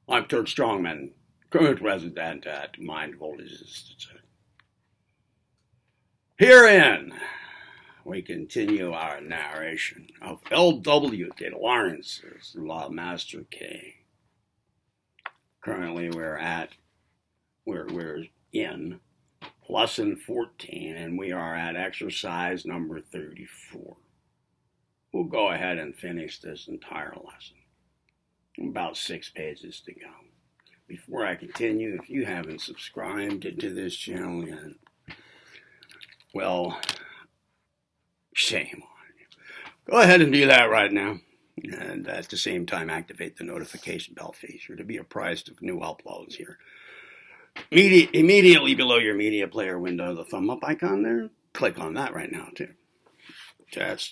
I'm Turk Strongman, current resident at Mind Voltage Institute. Herein, we continue our narration of L.W. deLaurance's Law Master Key. Currently, we're in lesson 14, and we are at exercise number 34. We'll go ahead and finish this entire lesson. About 6 pages to go. Before I continue, if you haven't subscribed to this channel yet, well, shame on you. Go ahead and do that right now. And at the same time, activate the notification bell feature to be apprised of new uploads here. Immediately below your media player window, the thumb up icon there, click on that right now too. That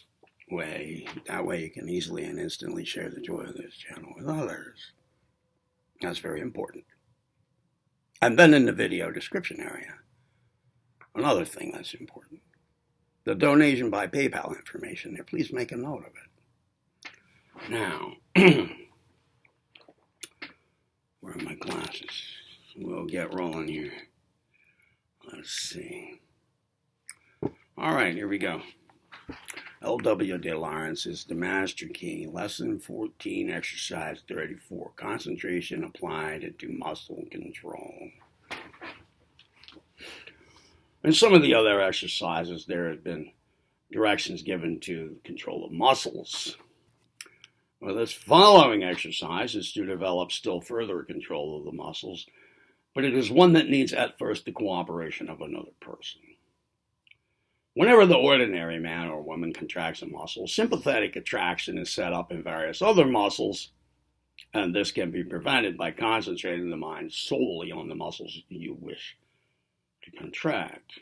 way you can easily and instantly share the joy of this channel with others. That's very important. And then in the video description area, another thing that's important. The donation by PayPal information there, please make a note of it. Now, where are my glasses? We'll get rolling here. Let's see. All right, here we go. L.W. deLaurance is the Master Key, Lesson 14, Exercise 34, Concentration Applied to Muscle Control. In some of the other exercises, there have been directions given to control of muscles. Well, this following exercise is to develop still further control of the muscles, but it is one that needs at first the cooperation of another person. Whenever the ordinary man or woman contracts a muscle, sympathetic attraction is set up in various other muscles, and this can be prevented by concentrating the mind solely on the muscles you wish to contract.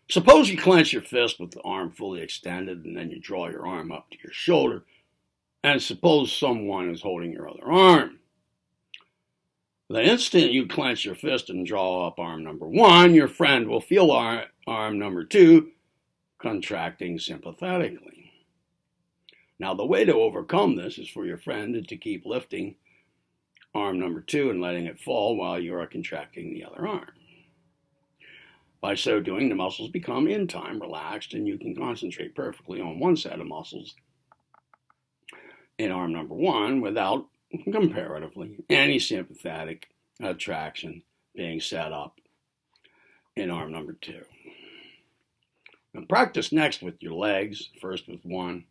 Suppose you clench your fist with the arm fully extended, and then you draw your arm up to your shoulder, and suppose someone is holding your other arm. The instant you clench your fist and draw up arm number 1, your friend will feel arm number 2 contracting sympathetically. Now, the way to overcome this is for your friend to keep lifting arm number 2 and letting it fall while you are contracting the other arm. By so doing, the muscles become in time relaxed, and you can concentrate perfectly on one set of muscles in arm number 1 without comparatively any sympathetic attraction being set up in arm number 2. And practice next with your legs, first with one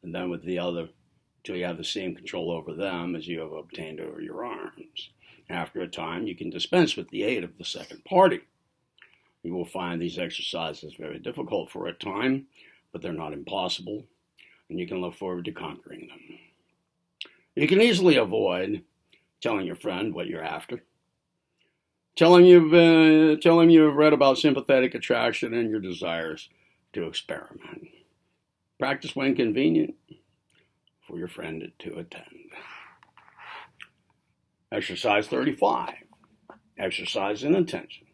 and then with the other, until you have the same control over them as you have obtained over your arms. After a time, you can dispense with the aid of the second party. You will find these exercises very difficult for a time, but they're not impossible, and you can look forward to conquering them. You can easily avoid telling your friend what you're after. Tell him you've read about sympathetic attraction and your desires to experiment. Practice when convenient for your friend to attend. Exercise 35. Exercise in attention.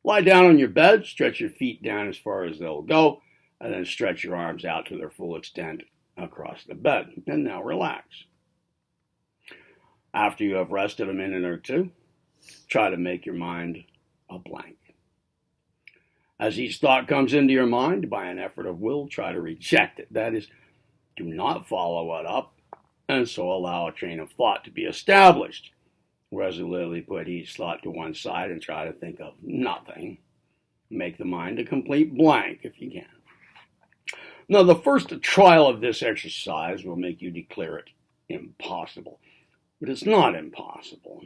Lie down on your bed, stretch your feet down as far as they'll go, and then stretch your arms out to their full extent across the bed. And now relax. After you have rested a minute or two, try to make your mind a blank. As each thought comes into your mind, by an effort of will, try to reject it. That is, do not follow it up, and so allow a train of thought to be established. Resolutely put each thought to one side and try to think of nothing. Make the mind a complete blank if you can. Now, the first trial of this exercise will make you declare it impossible. But it's not impossible.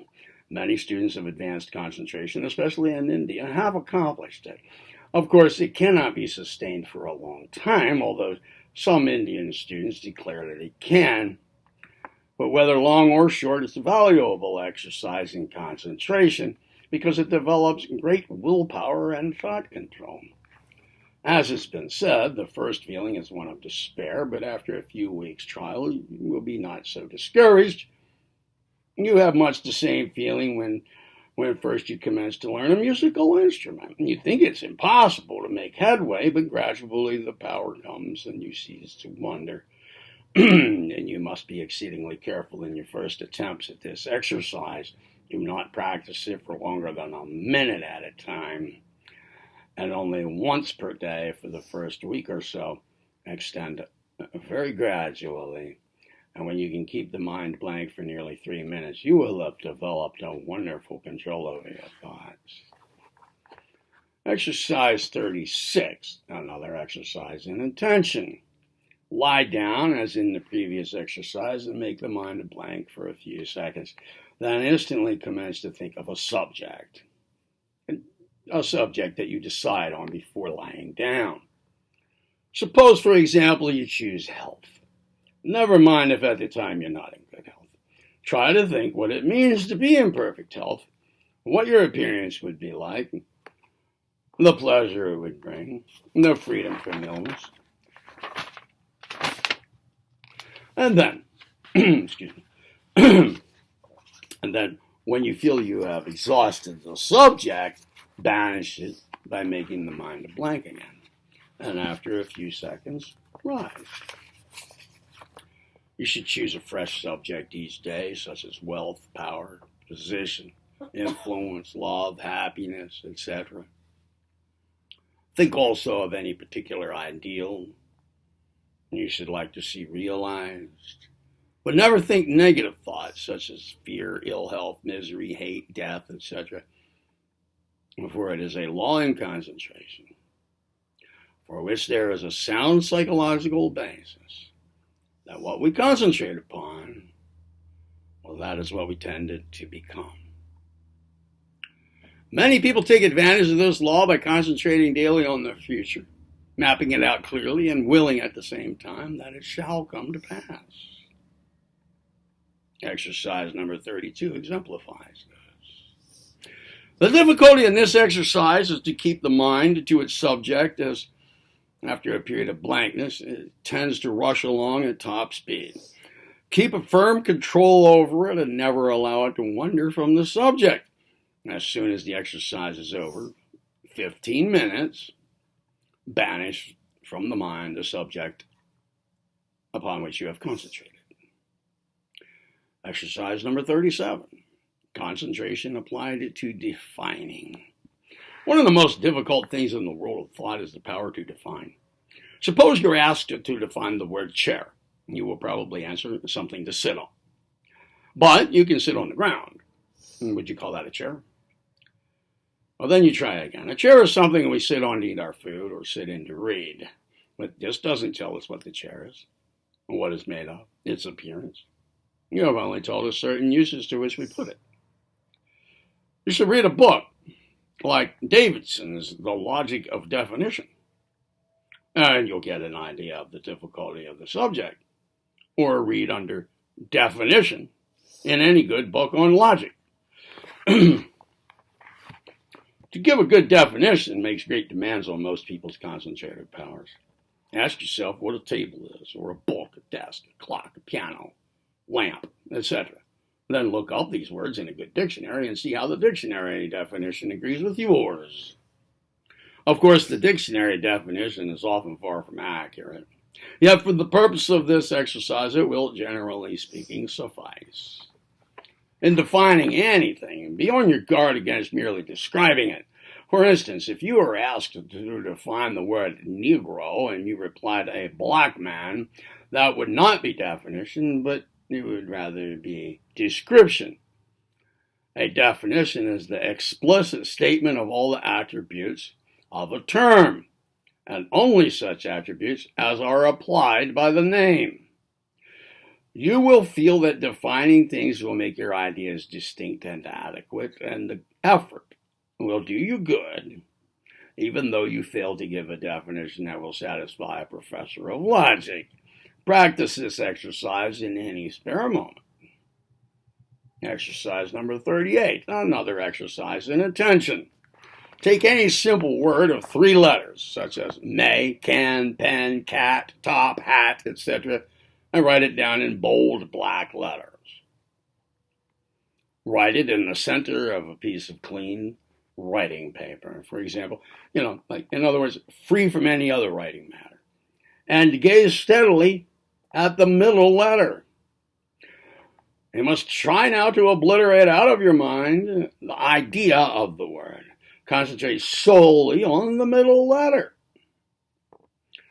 Many students of advanced concentration, especially in India, have accomplished it. Of course, it cannot be sustained for a long time, although some Indian students declare that it can. But whether long or short, it's a valuable exercise in concentration because it develops great willpower and thought control. As it's been said, the first feeling is one of despair, but after a few weeks' trial, you will be not so discouraged. You have much the same feeling when first you commence to learn a musical instrument. You think it's impossible to make headway, but gradually the power comes and you cease to wonder. and you must be exceedingly careful in your first attempts at this exercise. Do not practice it for longer than a minute at a time, and only once per day for the first week or so. Extend very gradually, and when you can keep the mind blank for nearly 3 minutes, you will have developed a wonderful control over your thoughts. Exercise 36, another exercise in attention. Lie down, as in the previous exercise, and make the mind a blank for a few seconds. Then instantly commence to think of a subject that you decide on before lying down. Suppose, for example, you choose health. Never mind if at the time you're not in good health. Try to think what it means to be in perfect health, what your appearance would be like, the pleasure it would bring, the freedom from illness. And then, excuse me, and then when you feel you have exhausted the subject, banish it by making the mind a blank again. And after a few seconds, rise. You should choose a fresh subject each day, such as wealth, power, position, influence, love, happiness, etc. Think also of any particular ideal you should like to see realized. But never think negative thoughts such as fear, ill health, misery, hate, death, etc. For it is a law in concentration, for which there is a sound psychological basis, that what we concentrate upon, well, that is what we tend to become. Many people take advantage of this law by concentrating daily on their future, mapping it out clearly and willing at the same time that it shall come to pass. Exercise number 32 exemplifies this. The difficulty in this exercise is to keep the mind to its subject, as after a period of blankness, it tends to rush along at top speed. Keep a firm control over it and never allow it to wander from the subject. As soon as the exercise is over, 15 minutes, banish from the mind the subject upon which you have concentrated. Exercise number 37, concentration applied to defining. One of the most difficult things in the world of thought is the power to define. Suppose you're asked to define the word chair. You will probably answer something to sit on. But you can sit on the ground. Would you call that a chair? Well, then you try again. A chair is something we sit on to eat our food or sit in to read. But this doesn't tell us what the chair is, or what it's made of, its appearance. You have only told us certain uses to which we put it. You should read a book like Davidson's The Logic of Definition, and you'll get an idea of the difficulty of the subject. Or read under definition in any good book on logic. To give a good definition makes great demands on most people's concentrated powers. Ask yourself what a table is, or a book, a desk, a clock, a piano, lamp, etc. Then look up these words in a good dictionary and see how the dictionary definition agrees with yours. Of course, the dictionary definition is often far from accurate. Yet for the purpose of this exercise, it will, generally speaking, suffice. In defining anything, be on your guard against merely describing it. For instance, if you are asked to define the word Negro and you replied a black man, that would not be definition, but it would rather be description. A definition is the explicit statement of all the attributes of a term, and only such attributes as are applied by the name. You will feel that defining things will make your ideas distinct and adequate, and the effort will do you good, even though you fail to give a definition that will satisfy a professor of logic. Practice this exercise in any spare moment. Exercise number 38, another exercise in attention. Take any simple word of 3 letters, such as may, can, pen, cat, top, hat, etc., and write it down in bold black letters. Write it in the center of a piece of clean writing paper, for example, in other words, free from any other writing matter. And gaze steadily at the middle letter. You must try now to obliterate out of your mind the idea of the word. Concentrate solely on the middle letter.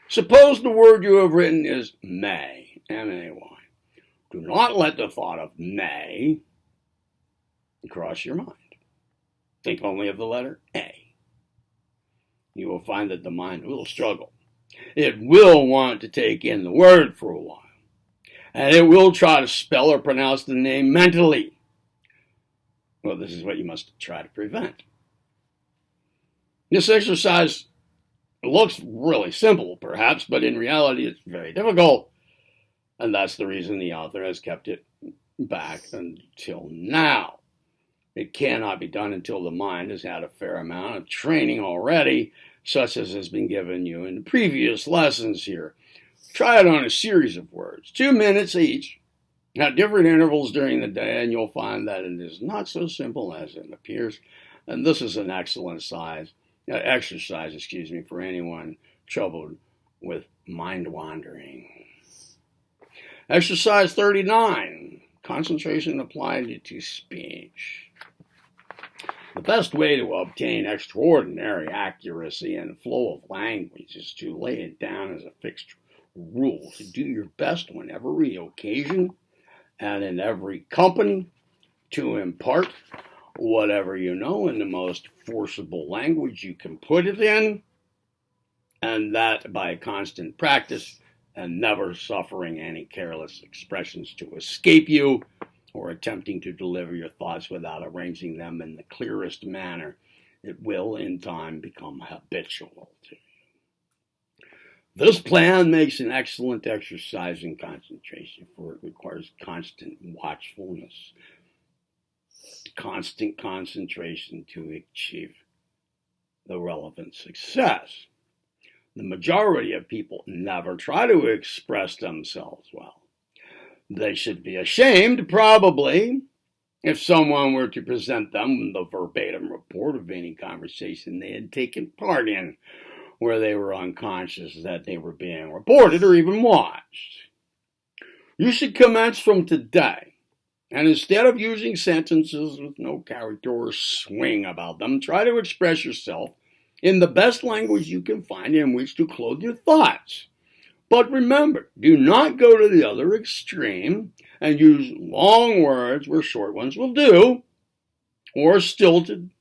Suppose the word you have written is may, M-A-Y. Do not let the thought of may cross your mind. Think only of the letter A. You will find that the mind will struggle. It will want to take in the word for a while. And it will try to spell or pronounce the name mentally. Well, this is what you must try to prevent. This exercise looks really simple, perhaps, but in reality it's very difficult. And that's the reason the author has kept it back until now. It cannot be done until the mind has had a fair amount of training already, such as has been given you in previous lessons here. Try it on a series of words, 2 minutes each, at different intervals during the day, and you'll find that it is not so simple as it appears. And this is an excellent exercise for anyone troubled with mind wandering. Exercise 39, concentration applied to speech. The best way to obtain extraordinary accuracy and flow of language is to lay it down as a fixed rule to do your best on every occasion and in every company to impart whatever you know in the most forcible language you can put it in, and that by constant practice and never suffering any careless expressions to escape you or attempting to deliver your thoughts without arranging them in the clearest manner. It will in time become habitual to you. This plan makes an excellent exercise in concentration, for it requires constant watchfulness, constant concentration to achieve the relevant success. The majority of people never try to express themselves well. They should be ashamed, probably, if someone were to present them the verbatim report of any conversation they had taken part in, where they were unconscious that they were being reported or even watched. You should commence from today, and instead of using sentences with no character or swing about them, try to express yourself in the best language you can find in which to clothe your thoughts. But remember, do not go to the other extreme and use long words where short ones will do, or stilted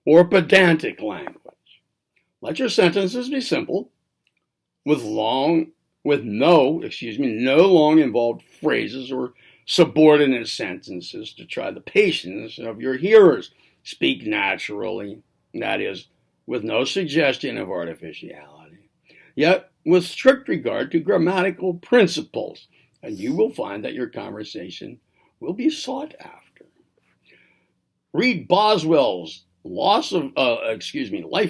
or pedantic language. Let your sentences be simple, with no long involved phrases or subordinate sentences to try the patience of your hearers. Speak naturally, that is, with no suggestion of artificiality, yet with strict regard to grammatical principles, and you will find that your conversation will be sought after. Read Boswell's Life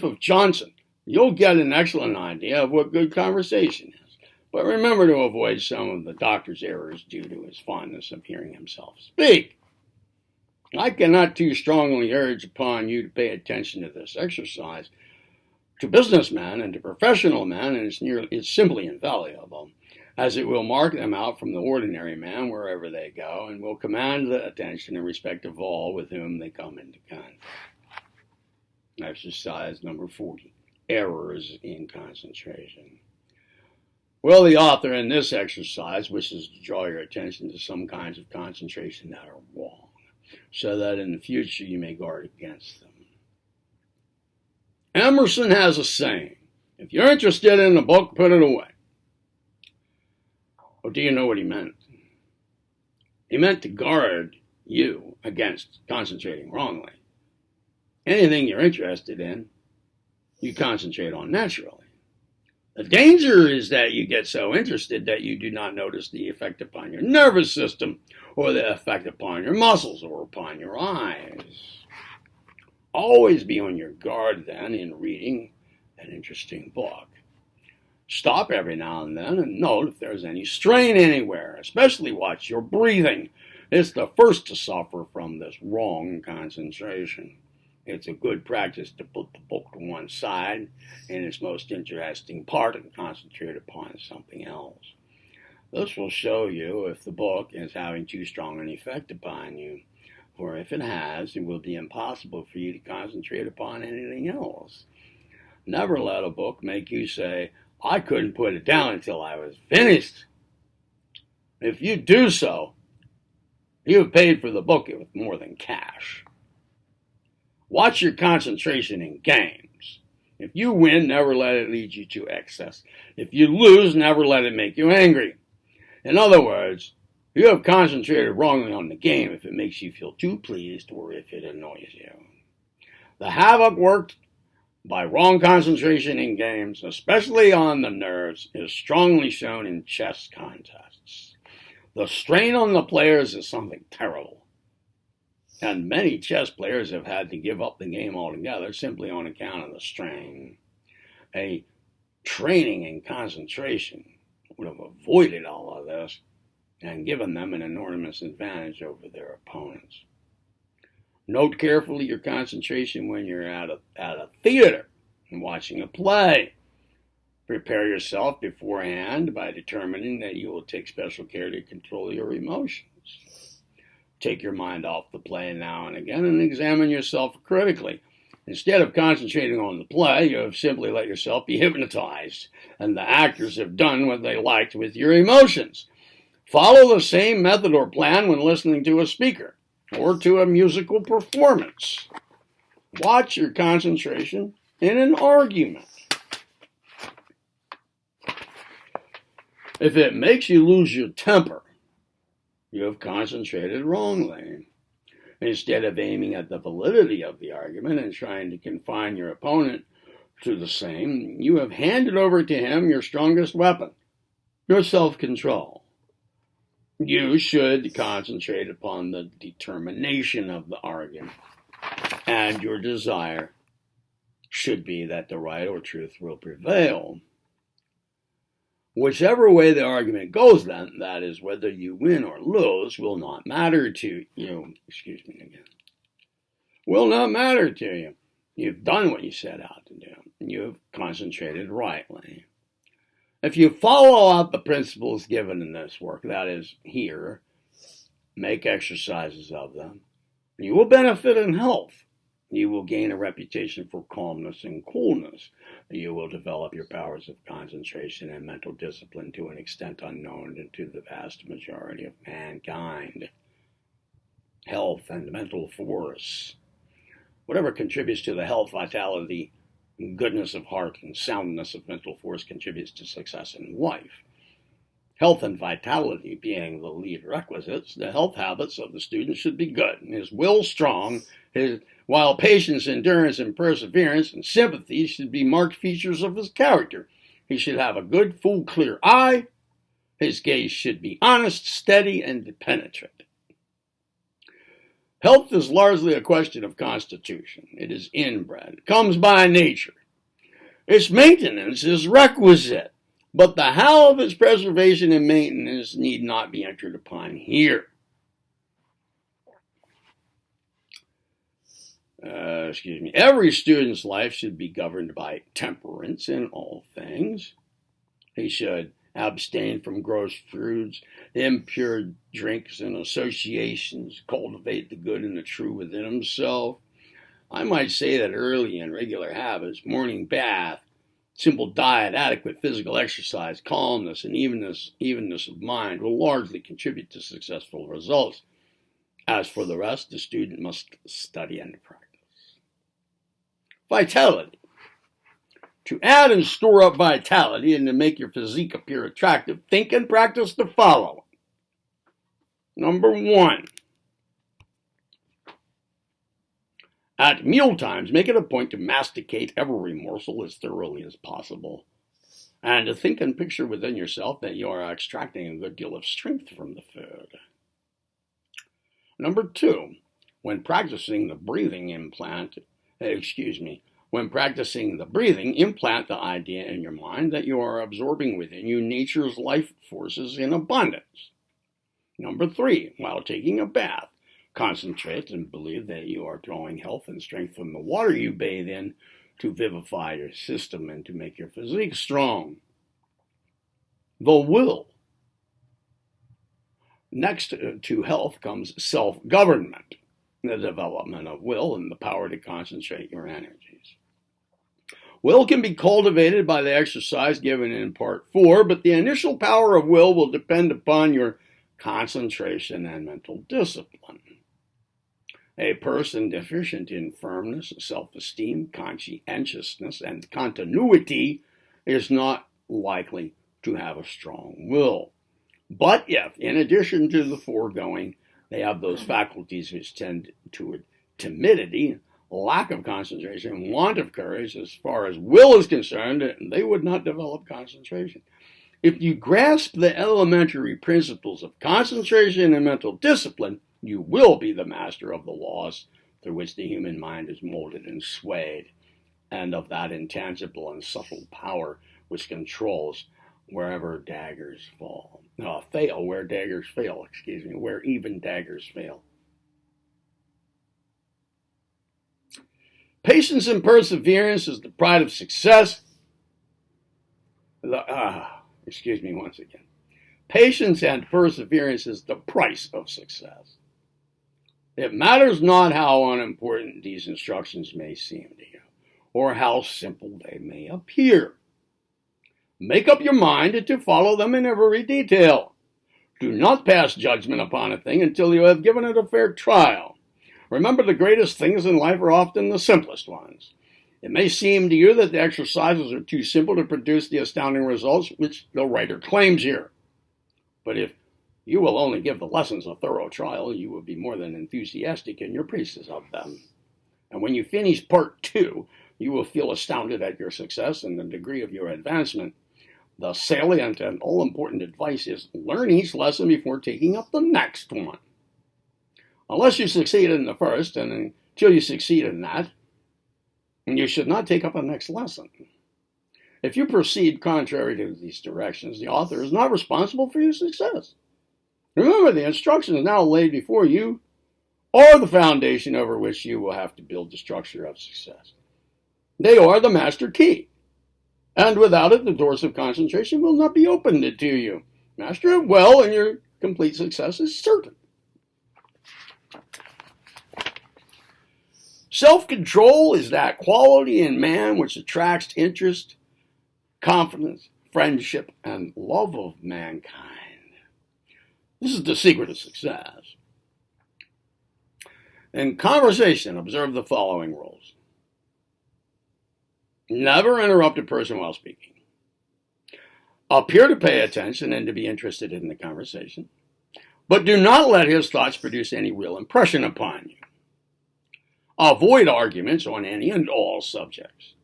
of Johnson. You'll get an excellent idea of what good conversation is. But remember to avoid some of the doctor's errors due to his fondness of hearing himself speak. I cannot too strongly urge upon you to pay attention to this exercise. To businessmen and to professional men, it's simply invaluable, as it will mark them out from the ordinary man wherever they go, and will command the attention and respect of all with whom they come into contact. Exercise number 40. Errors in concentration. Well, the author in this exercise wishes to draw your attention to some kinds of concentration that are wrong, so that in the future you may guard against them. Emerson has a saying, if you're interested in a book, put it away. Well, do you know what he meant? He meant to guard you against concentrating wrongly. Anything you're interested in, you concentrate on naturally. The danger is that you get so interested that you do not notice the effect upon your nervous system, or the effect upon your muscles, or upon your eyes. Always be on your guard then in reading an interesting book. Stop every now and then and note if there's any strain anywhere. Especially watch your breathing. It's the first to suffer from this wrong concentration. It's a good practice to put the book to one side in its most interesting part and concentrate upon something else. This will show you if the book is having too strong an effect upon you, for if it has, it will be impossible for you to concentrate upon anything else. Never let a book make you say, I couldn't put it down until I was finished. If you do so, you have paid for the book with more than cash. Watch your concentration in games. If you win, never let it lead you to excess. If you lose, never let it make you angry. In other words, you have concentrated wrongly on the game if it makes you feel too pleased or if it annoys you. The havoc worked by wrong concentration in games, especially on the nerves, is strongly shown in chess contests. The strain on the players is something terrible, and many chess players have had to give up the game altogether simply on account of the strain. A training in concentration would have avoided all of this and given them an enormous advantage over their opponents. Note carefully your concentration when you're at a theater and watching a play. Prepare yourself beforehand by determining that you will take special care to control your emotions. Take your mind off the play now and again and examine yourself critically. Instead of concentrating on the play, you have simply let yourself be hypnotized, and the actors have done what they liked with your emotions. Follow the same method or plan when listening to a speaker or to a musical performance. Watch your concentration in an argument. If it makes you lose your temper, you have concentrated wrongly. Instead of aiming at the validity of the argument and trying to confine your opponent to the same, you have handed over to him your strongest weapon, your self-control. You should concentrate upon the determination of the argument, and your desire should be that the right or truth will prevail. Whichever way the argument goes, then, that is, whether you win or lose, will not matter to you. Will not matter to you. You've done what you set out to do. You've concentrated rightly. If you follow out the principles given in this work, that is, here, make exercises of them, you will benefit in health. You will gain a reputation for calmness and coolness. You will develop your powers of concentration and mental discipline to an extent unknown to the vast majority of mankind. Health and mental force. Whatever contributes to the health, vitality, goodness of heart, and soundness of mental force contributes to success in life. Health and vitality being the lead requisites, the health habits of the student should be good, his will strong, while patience, endurance, and perseverance and sympathy should be marked features of his character. He should have a good, full, clear eye. His gaze should be honest, steady, and penetrant. Health is largely a question of constitution. It is inbred. It comes by nature. Its maintenance is requisite, but the how of its preservation and maintenance need not be entered upon here. Every student's life should be governed by temperance in all things. He should abstain from gross foods, impure drinks, and associations, cultivate the good and the true within himself. I might say that early and regular habits, morning bath, simple diet, adequate physical exercise, calmness, and evenness of mind will largely contribute to successful results. As for the rest, the student must study and practice. Vitality. To add and store up vitality and to make your physique appear attractive, think and practice the following. Number 1. At mealtimes, make it a point to masticate every morsel as thoroughly as possible, and to think and picture within yourself that you are extracting a good deal of strength from the food. Number 2. When practicing the breathing, implant the idea in your mind that you are absorbing within you nature's life forces in abundance. Number 3, while taking a bath, concentrate and believe that you are drawing health and strength from the water you bathe in to vivify your system and to make your physique strong. The will Next to health comes self-government, the development of will and the power to concentrate your energies. Will can be cultivated by the exercise given in Part 4, but the initial power of will depend upon your concentration and mental discipline. A person deficient in firmness, self-esteem, conscientiousness, and continuity is not likely to have a strong will. But if, in addition to the foregoing, they have those faculties which tend to timidity, lack of concentration, want of courage, as far as will is concerned, they would not develop concentration. If you grasp the elementary principles of concentration and mental discipline, you will be the master of the laws through which the human mind is molded and swayed, and of that intangible and subtle power which controls wherever daggers fall. Where daggers fail, where even daggers fail. Patience and perseverance is the pride of success. Patience and perseverance is the price of success. It matters not how unimportant these instructions may seem to you, or how simple they may appear. Make up your mind to follow them in every detail. Do not pass judgment upon a thing until you have given it a fair trial. Remember, the greatest things in life are often the simplest ones. It may seem to you that the exercises are too simple to produce the astounding results which the writer claims here. But if you will only give the lessons a thorough trial, you will be more than enthusiastic in your praises of them. And when you finish Part 2, you will feel astounded at your success and the degree of your advancement. The salient and all-important advice is learn each lesson before taking up the next one. Unless you succeed in the first, and until you succeed in that, you should not take up a next lesson. If you proceed contrary to these directions, the author is not responsible for your success. Remember, the instructions now laid before you are the foundation over which you will have to build the structure of success. They are the master key, and without it, the doors of concentration will not be opened to you. Master it well, and your complete success is certain. Self-control is that quality in man which attracts interest, confidence, friendship, and love of mankind. This is the secret of success. In conversation, observe the following rules. Never interrupt a person while speaking. Appear to pay attention and to be interested in the conversation, but do not let his thoughts produce any real impression upon you. Avoid arguments on any and all subjects,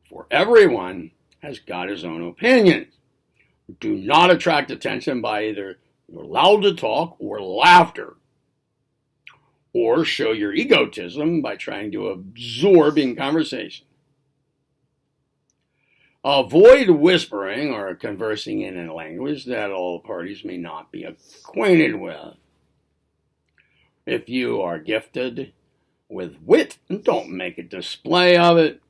for everyone has got his own opinions. Do not attract attention by either your loud talk or laughter, or show your egotism by trying to absorb in conversation. Avoid whispering or conversing in a language that all parties may not be acquainted with. If you are gifted with wit, don't make a display of it.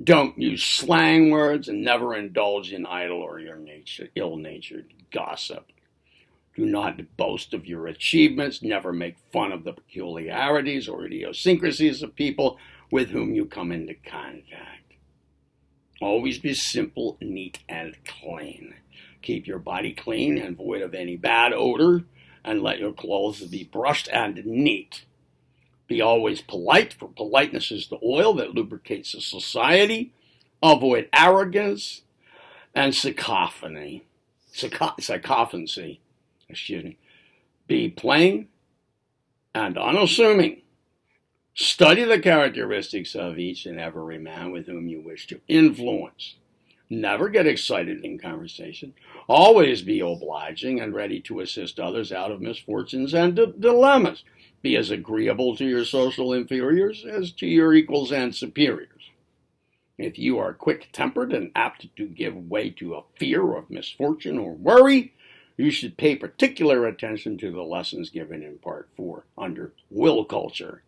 Don't use slang words, and never indulge in idle or ill-natured gossip. Do not boast of your achievements. Never make fun of the peculiarities or idiosyncrasies of people with whom you come into contact. Always be simple, neat, and clean. Keep your body clean and void of any bad odor, and let your clothes be brushed and neat. Be always polite, for politeness is the oil that lubricates a society. Avoid arrogance and sycophancy. Be plain and unassuming. Study the characteristics of each and every man with whom you wish to influence. Never get excited in conversation. Always be obliging and ready to assist others out of misfortunes and dilemmas. Be as agreeable to your social inferiors as to your equals and superiors. If you are quick-tempered and apt to give way to a fear of misfortune or worry, you should pay particular attention to the lessons given in Part 4 under Will Culture.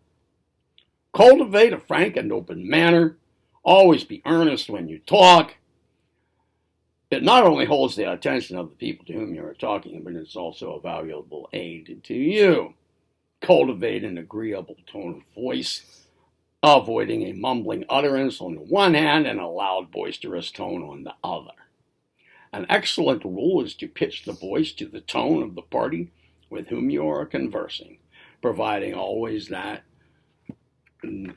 Cultivate a frank and open manner. Always be earnest when you talk. It not only holds the attention of the people to whom you are talking, but it's also a valuable aid to you. Cultivate an agreeable tone of voice, avoiding a mumbling utterance on the one hand and a loud, boisterous tone on the other. An excellent rule is to pitch the voice to the tone of the party with whom you are conversing, providing always that you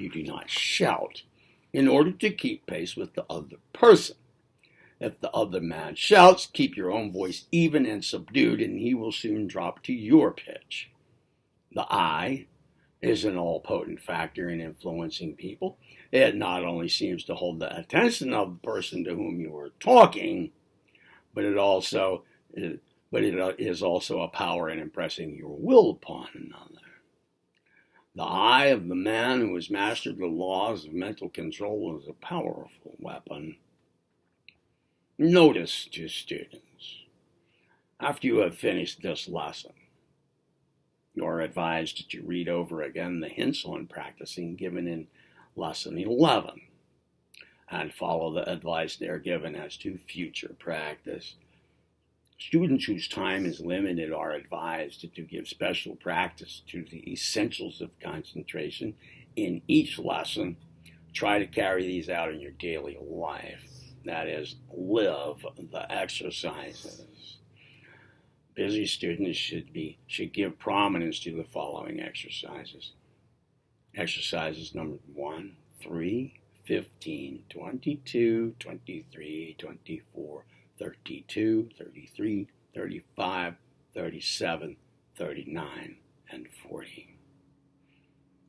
do not shout, in order to keep pace with the other person. If the other man shouts, keep your own voice even and subdued, and he will soon drop to your pitch. The eye is an all-potent factor in influencing people. It not only seems to hold the attention of the person to whom you are talking, but it is also a power in impressing your will upon another. The eye of the man who has mastered the laws of mental control is a powerful weapon. Notice to students. After you have finished this lesson, you are advised to read over again the hints on practicing given in Lesson 11 and follow the advice there given as to future practice. Students whose time is limited are advised to give special practice to the essentials of concentration in each lesson. Try to carry these out in your daily life. That is, live the exercises. Busy students should give prominence to the following exercises. Exercises number 1, 3, 15, 22, 23, 24, 32, 33, 35, 37, 39, and 40.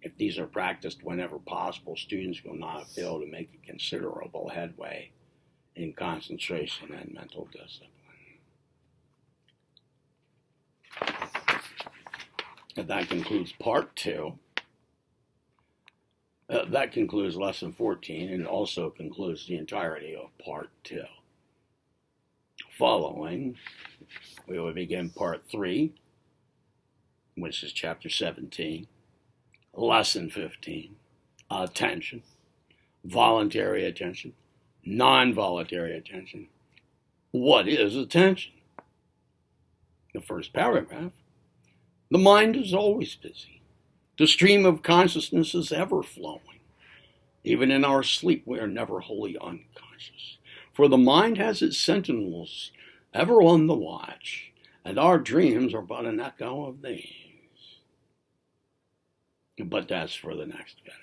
If these are practiced whenever possible, students will not fail to make a considerable headway in concentration and mental discipline. And that concludes part 2. That concludes lesson 14, and it also concludes the entirety of part 2. Following, we will begin part 3, which is chapter 17, lesson 15, attention, voluntary attention, non-voluntary attention. What is attention? The first paragraph. The mind is always busy. The stream of consciousness is ever flowing. Even in our sleep, we are never wholly unconscious. For the mind has its sentinels ever on the watch, and our dreams are but an echo of these. But that's for the next video.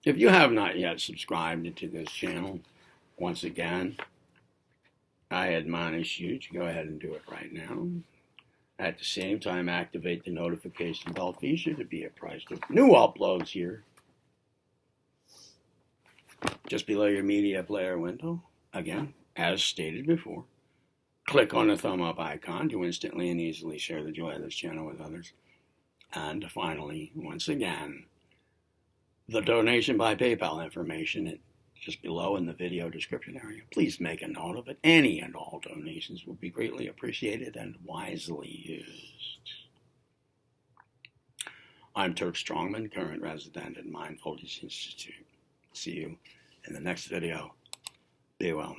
If you have not yet subscribed to this channel, once again, I admonish you to go ahead and do it right now. At the same time, activate the notification bell feature to be apprised of new uploads here. Just below your media player window, again, as stated before, click on the thumb up icon to instantly and easily share the joy of this channel with others. And finally, once again, the donation by PayPal information just below in the video description area. Please make a note of it. Any and all donations will be greatly appreciated and wisely used. I'm Turk Strongman, current resident at Mindfulness Institute. See you in the next video. Be well.